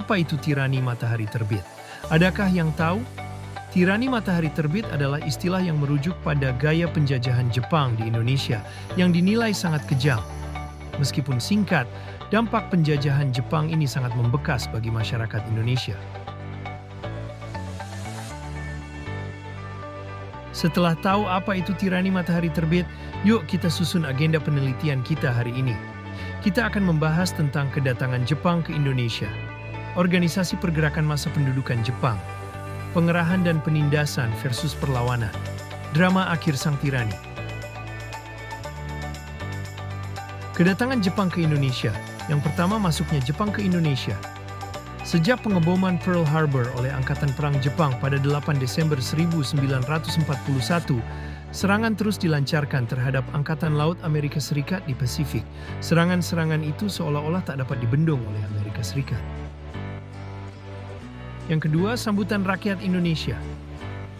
Apa itu tirani matahari terbit? Adakah yang tahu? Tirani matahari terbit adalah istilah yang merujuk pada gaya penjajahan Jepang di Indonesia yang dinilai sangat kejam. Meskipun singkat, dampak penjajahan Jepang ini sangat membekas bagi masyarakat Indonesia. Setelah tahu apa itu tirani matahari terbit, yuk kita susun agenda penelitian kita hari ini. Kita akan membahas tentang kedatangan Jepang ke Indonesia, organisasi pergerakan massa pendudukan Jepang, pengerahan dan penindasan versus perlawanan, drama akhir sang tirani. Kedatangan Jepang ke Indonesia. Yang pertama, masuknya Jepang ke Indonesia. Sejak pengeboman Pearl Harbor oleh Angkatan Perang Jepang pada 8 Desember 1941, serangan terus dilancarkan terhadap Angkatan Laut Amerika Serikat di Pasifik. Serangan-serangan itu seolah-olah tak dapat dibendung oleh Amerika Serikat. Yang kedua, sambutan rakyat Indonesia.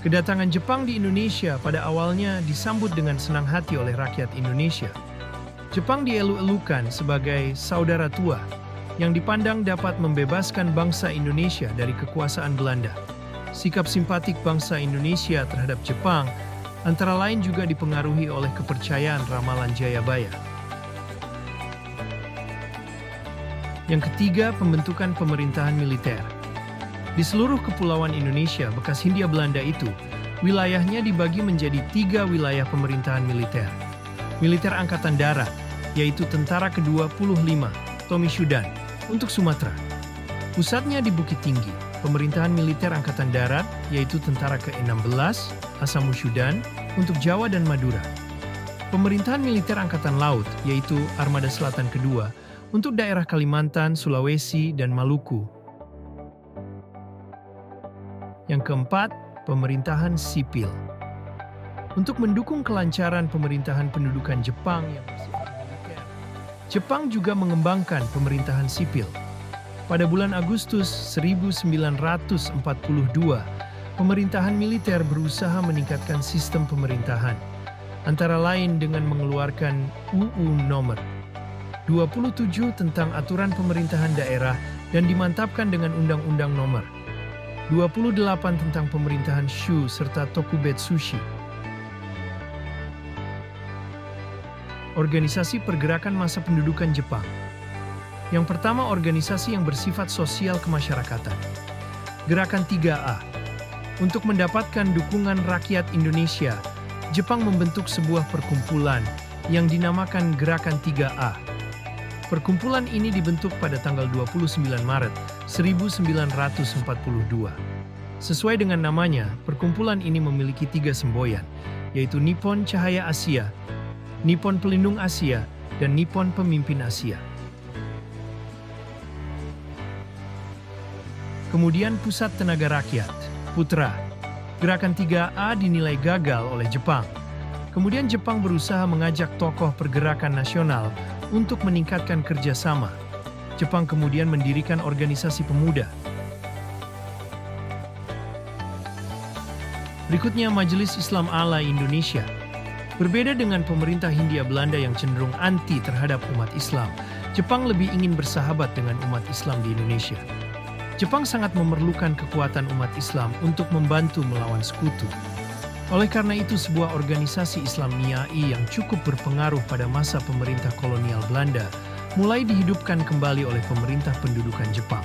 Kedatangan Jepang di Indonesia pada awalnya disambut dengan senang hati oleh rakyat Indonesia. Jepang dielu-elukan sebagai saudara tua yang dipandang dapat membebaskan bangsa Indonesia dari kekuasaan Belanda. Sikap simpatik bangsa Indonesia terhadap Jepang antara lain juga dipengaruhi oleh kepercayaan ramalan Jayabaya. Yang ketiga, pembentukan pemerintahan militer. Di seluruh kepulauan Indonesia bekas Hindia Belanda itu, wilayahnya dibagi menjadi 3 wilayah pemerintahan militer. Militer Angkatan Darat, yaitu Tentara ke-25, Tomishudan, untuk Sumatera. Pusatnya di Bukit Tinggi. Pemerintahan militer Angkatan Darat, yaitu Tentara ke-16, Asamushudan, untuk Jawa dan Madura. Pemerintahan militer Angkatan Laut, yaitu Armada Selatan Kedua, untuk daerah Kalimantan, Sulawesi, dan Maluku. Yang keempat, pemerintahan sipil. Untuk mendukung kelancaran pemerintahan pendudukan Jepang yang bersifat militer, Jepang juga mengembangkan pemerintahan sipil. Pada bulan Agustus 1942, pemerintahan militer berusaha meningkatkan sistem pemerintahan, antara lain dengan mengeluarkan UU Nomor 27 tentang aturan pemerintahan daerah dan dimantapkan dengan Undang-Undang Nomor 28 tentang pemerintahan Shu serta Tokubetsushi. Organisasi pergerakan massa pendudukan Jepang. Yang pertama, organisasi yang bersifat sosial kemasyarakatan. Gerakan 3A. Untuk mendapatkan dukungan rakyat Indonesia, Jepang membentuk sebuah perkumpulan yang dinamakan Gerakan 3A. Perkumpulan ini dibentuk pada tanggal 29 Maret 1942. Sesuai dengan namanya, perkumpulan ini memiliki 3 semboyan, yaitu Nippon Cahaya Asia, Nippon Pelindung Asia, dan Nippon Pemimpin Asia. Kemudian Pusat Tenaga Rakyat, Putra. Gerakan 3A dinilai gagal oleh Jepang. Kemudian Jepang berusaha mengajak tokoh pergerakan nasional untuk meningkatkan kerjasama. Jepang kemudian mendirikan organisasi pemuda. Berikutnya, Majelis Islam Ala Indonesia. Berbeda dengan pemerintah Hindia Belanda yang cenderung anti terhadap umat Islam, Jepang lebih ingin bersahabat dengan umat Islam di Indonesia. Jepang sangat memerlukan kekuatan umat Islam untuk membantu melawan sekutu. Oleh karena itu, sebuah organisasi Islam Niai yang cukup berpengaruh pada masa pemerintah kolonial Belanda mulai dihidupkan kembali oleh pemerintah pendudukan Jepang.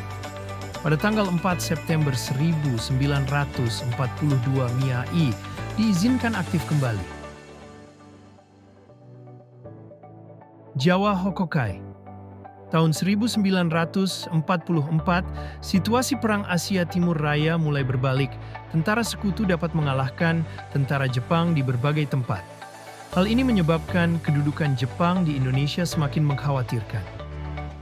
Pada tanggal 4 September 1942, Niai diizinkan aktif kembali. Jawa Hokokai. Tahun 1944, situasi Perang Asia Timur Raya mulai berbalik. Tentara sekutu dapat mengalahkan tentara Jepang di berbagai tempat. Hal ini menyebabkan kedudukan Jepang di Indonesia semakin mengkhawatirkan.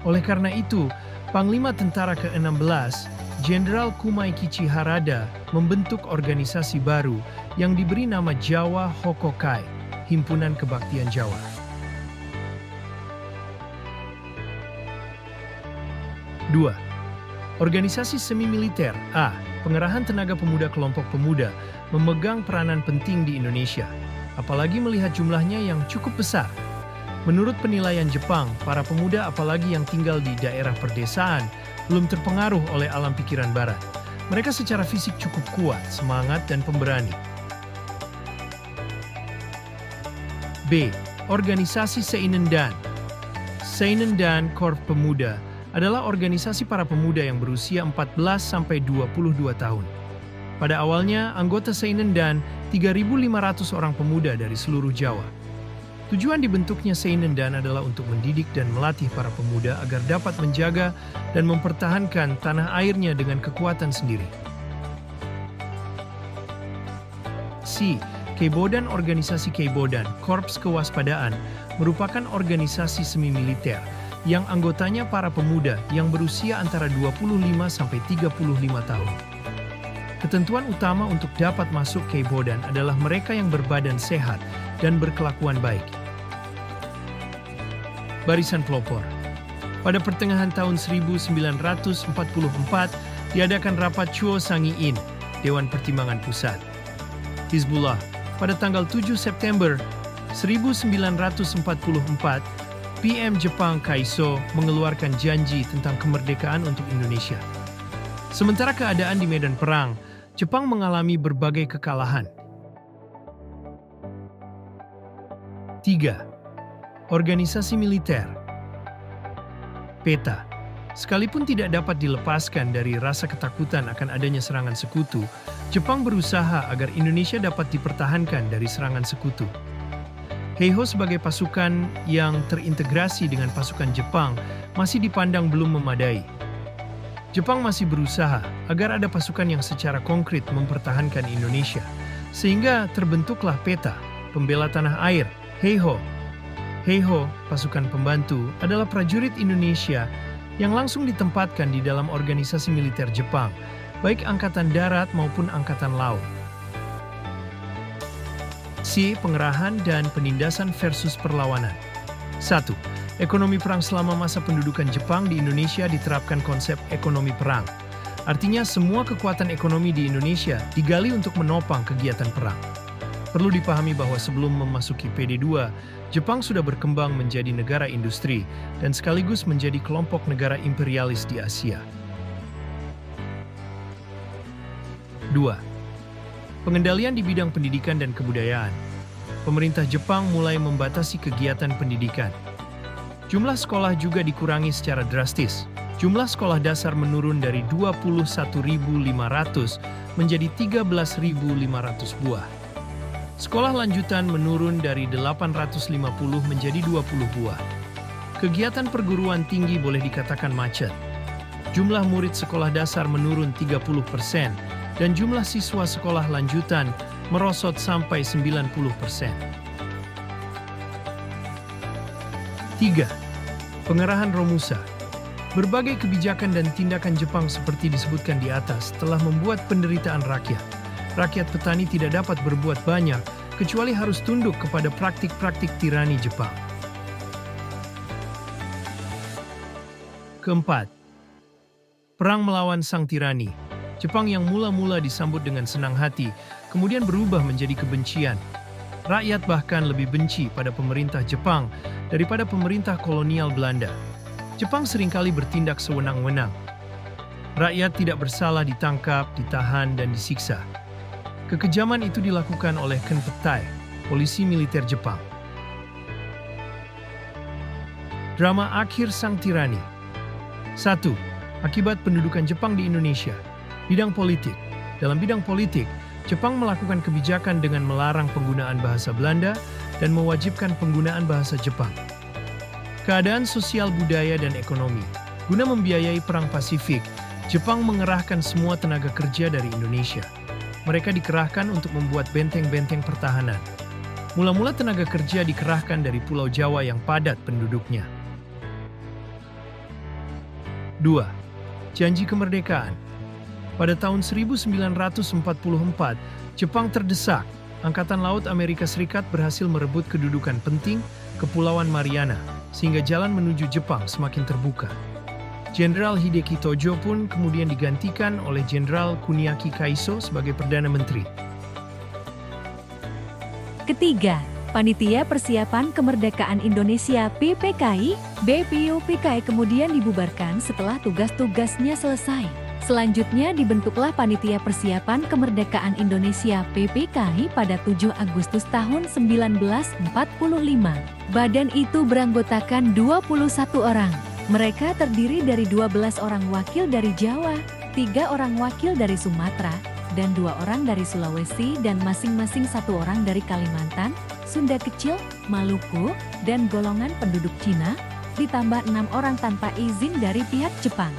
Oleh karena itu, Panglima Tentara ke-16, Jenderal Kumai-Kichi Harada, membentuk organisasi baru yang diberi nama Jawa Hokokai, Himpunan Kebaktian Jawa. 2. Organisasi semi-militer A. Pengerahan tenaga pemuda. Kelompok pemuda memegang peranan penting di Indonesia, apalagi melihat jumlahnya yang cukup besar. Menurut penilaian Jepang, para pemuda apalagi yang tinggal di daerah perdesaan belum terpengaruh oleh alam pikiran Barat. Mereka secara fisik cukup kuat, semangat, dan pemberani. B. Organisasi Seinendan. Seinendan Korps Pemuda adalah organisasi para pemuda yang berusia 14-22 tahun. Pada awalnya, anggota Seinendan 3.500 orang pemuda dari seluruh Jawa. Tujuan dibentuknya Seinendan adalah untuk mendidik dan melatih para pemuda agar dapat menjaga dan mempertahankan tanah airnya dengan kekuatan sendiri. C. Keibodan. Organisasi Keibodan, Korps Kewaspadaan, merupakan organisasi semi-militer yang anggotanya para pemuda yang berusia antara 25-35 tahun. Ketentuan utama untuk dapat masuk Keibodan adalah mereka yang berbadan sehat dan berkelakuan baik. Barisan Pelopor. Pada pertengahan tahun 1944, diadakan rapat Chuo Sangiin, Dewan Pertimbangan Pusat. Hizbullah. Pada tanggal 7 September 1944, PM Jepang Kaiso mengeluarkan janji tentang kemerdekaan untuk Indonesia. Sementara keadaan di medan perang, Jepang mengalami berbagai kekalahan. 3. Organisasi militer. PETA. Sekalipun tidak dapat dilepaskan dari rasa ketakutan akan adanya serangan sekutu, Jepang berusaha agar Indonesia dapat dipertahankan dari serangan sekutu. Heiho sebagai pasukan yang terintegrasi dengan pasukan Jepang masih dipandang belum memadai. Jepang masih berusaha agar ada pasukan yang secara konkret mempertahankan Indonesia, sehingga terbentuklah PETA, Pembela Tanah Air, Heiho. Heiho, pasukan pembantu, adalah prajurit Indonesia yang langsung ditempatkan di dalam organisasi militer Jepang, baik Angkatan Darat maupun Angkatan Laut. C. Pengerahan dan penindasan versus perlawanan. 1. Ekonomi perang. Selama masa pendudukan Jepang di Indonesia diterapkan konsep ekonomi perang. Artinya semua kekuatan ekonomi di Indonesia digali untuk menopang kegiatan perang. Perlu dipahami bahwa sebelum memasuki PD2, Jepang sudah berkembang menjadi negara industri dan sekaligus menjadi kelompok negara imperialis di Asia. 2. Pengendalian di bidang pendidikan dan kebudayaan. Pemerintah Jepang mulai membatasi kegiatan pendidikan. Jumlah sekolah juga dikurangi secara drastis. Jumlah sekolah dasar menurun dari 21.500 menjadi 13.500 buah. Sekolah lanjutan menurun dari 850 menjadi 20 buah. Kegiatan perguruan tinggi boleh dikatakan macet. Jumlah murid sekolah dasar menurun 30% dan jumlah siswa sekolah lanjutan merosot sampai 90%. 3. Pengerahan Romusa. Berbagai kebijakan dan tindakan Jepang seperti disebutkan di atas telah membuat penderitaan rakyat. Rakyat petani tidak dapat berbuat banyak, kecuali harus tunduk kepada praktik-praktik tirani Jepang. Keempat, perang melawan sang tirani. Jepang yang mula-mula disambut dengan senang hati, kemudian berubah menjadi kebencian. Rakyat bahkan lebih benci pada pemerintah Jepang daripada pemerintah kolonial Belanda. Jepang seringkali bertindak sewenang-wenang. Rakyat tidak bersalah ditangkap, ditahan, dan disiksa. Kekejaman itu dilakukan oleh Kenpetai, polisi militer Jepang. Drama akhir sang tirani. 1. Akibat pendudukan Jepang di Indonesia. Bidang politik. Dalam bidang politik, Jepang melakukan kebijakan dengan melarang penggunaan bahasa Belanda dan mewajibkan penggunaan bahasa Jepang. Keadaan sosial, budaya, dan ekonomi. Guna membiayai Perang Pasifik, Jepang mengerahkan semua tenaga kerja dari Indonesia. Mereka dikerahkan untuk membuat benteng-benteng pertahanan. Mula-mula tenaga kerja dikerahkan dari Pulau Jawa yang padat penduduknya. 2. Janji kemerdekaan. Pada tahun 1944, Jepang terdesak. Angkatan Laut Amerika Serikat berhasil merebut kedudukan penting Kepulauan Mariana, sehingga jalan menuju Jepang semakin terbuka. Jenderal Hideki Tojo pun kemudian digantikan oleh Jenderal Kuniaki Kaiso sebagai Perdana Menteri. Ketiga, Panitia Persiapan Kemerdekaan Indonesia (PPKI), BPUPKI kemudian dibubarkan setelah tugas-tugasnya selesai. Selanjutnya dibentuklah Panitia Persiapan Kemerdekaan Indonesia (PPKI) pada 7 Agustus tahun 1945. Badan itu beranggotakan 21 orang. Mereka terdiri dari 12 orang wakil dari Jawa, 3 orang wakil dari Sumatera, dan 2 orang dari Sulawesi dan masing-masing 1 orang dari Kalimantan, Sunda Kecil, Maluku, dan golongan penduduk Cina, ditambah 6 orang tanpa izin dari pihak Jepang.